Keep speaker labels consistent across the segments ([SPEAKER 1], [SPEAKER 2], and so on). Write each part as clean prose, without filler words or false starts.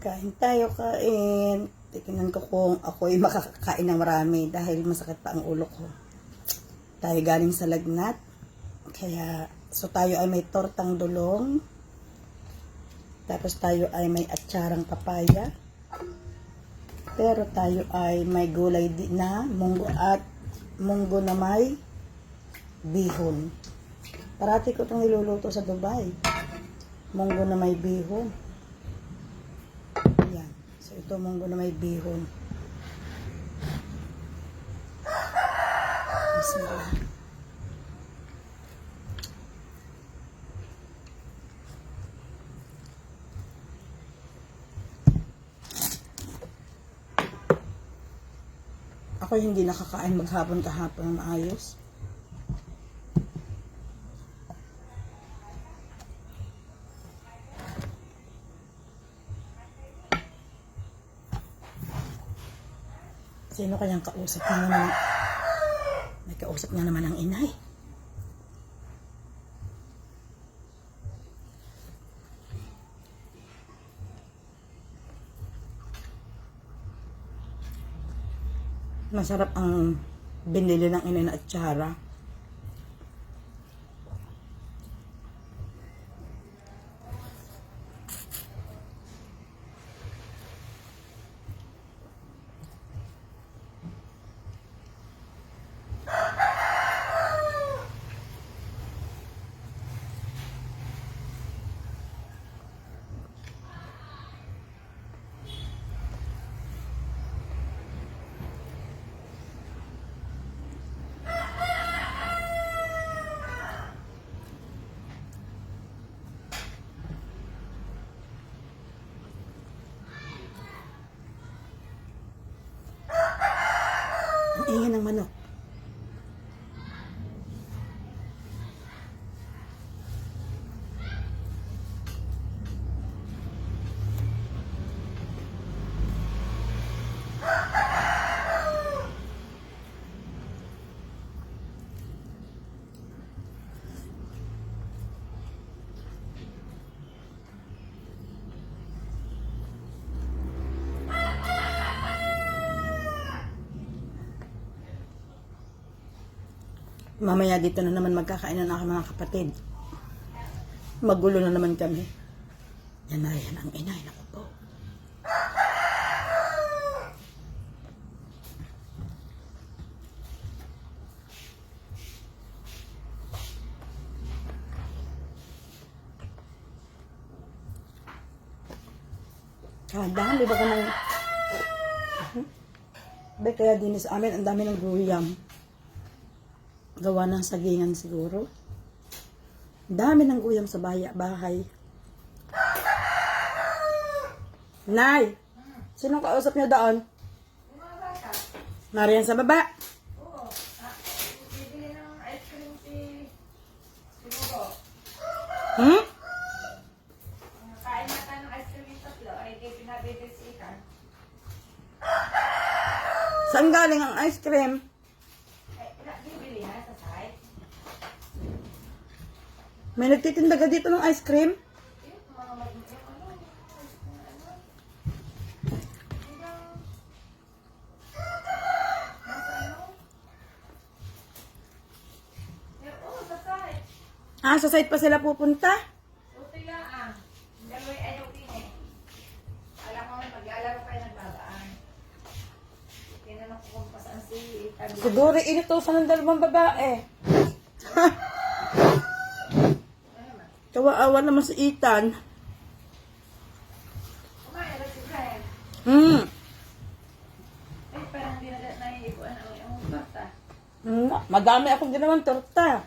[SPEAKER 1] Kain tayo, kain. Tingnan ko kung ako'y makakakain ng marami dahil masakit pa ang ulo ko. Tayo galing sa lagnat. Kaya, so tayo ay may tortang dulong. Tapos tayo ay may atsarang papaya. Pero tayo ay may gulay na munggo at munggo na may bihon. Parati ko itong niluluto sa Dubai. Munggo na may bihon. Yan. So ito munggo na may bihon. Bismillah. Ako hindi nakakain maghapon kahapon ng maayos. Sino kayang kausap niya naman? May kausap niya naman ang inay. Masarap ang binili ng inay na atsara. Ang ingay ng manok. Mamaya dito na naman magkakainan ako mga kapatid. Magulo na naman kami. Yan na yan ang inay. Naku po. Dami ba ka ng... Kaya din sa amin, ang dami ng guyam. Gawa ng sagingan siguro. Dami ng guyam sa bahay. Nay! Sinong kausap niyo doon? Marian sa baba.
[SPEAKER 2] Oo. Bibili ng ice cream si Siguro. Kain na tayo ng ice cream yung tatlo. Ay, di pinabibisikan.
[SPEAKER 1] Saan galing ang ice cream?
[SPEAKER 2] Bibili na sa site.
[SPEAKER 1] May nagtitinda ka dito ng ice cream?
[SPEAKER 2] Yung mga sa site.
[SPEAKER 1] Ah, sa site pa sila pupunta?
[SPEAKER 2] Buti lang ah. Daloy ayaw din eh. Alam mo, maglalaro kayo nagbabaan. Tinanong ko kung pasaan si Tabi.
[SPEAKER 1] Siguro inutusan ng dalawang babae. Kawaawa naman si Ethan.
[SPEAKER 2] Kumain na si Brian. Eh, parang di na naiipuan ang iyong torta.
[SPEAKER 1] Madami akong ginawang torta.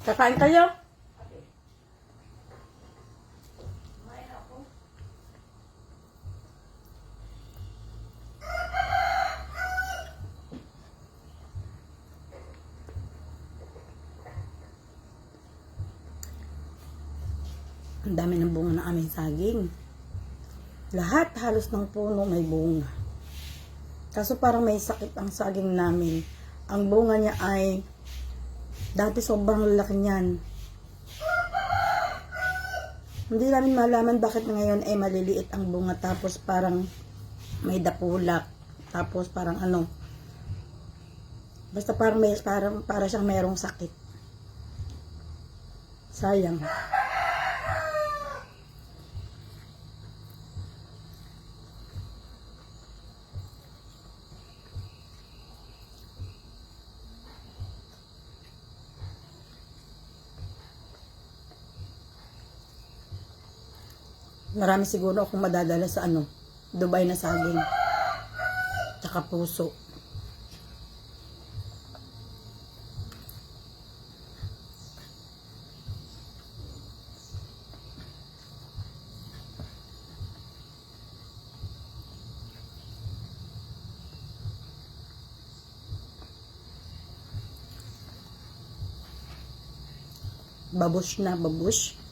[SPEAKER 1] Kakain kayo?
[SPEAKER 2] Kumain ako.
[SPEAKER 1] Ang dami ng bunga ng aming saging. Lahat halos ng puno may bunga. Kaso parang may sakit ang saging namin. Ang bunga niya ay dati sobrang laki niyan. Hindi namin malaman bakit ngayon ay maliliit ang bunga tapos parang may dapulak. Tapos parang ano. Basta parang para siyang mayroong sakit. Sayang. Marami siguro akong madadala sa ano, Dubai na saging. Tsaka puso. Babush na, babush.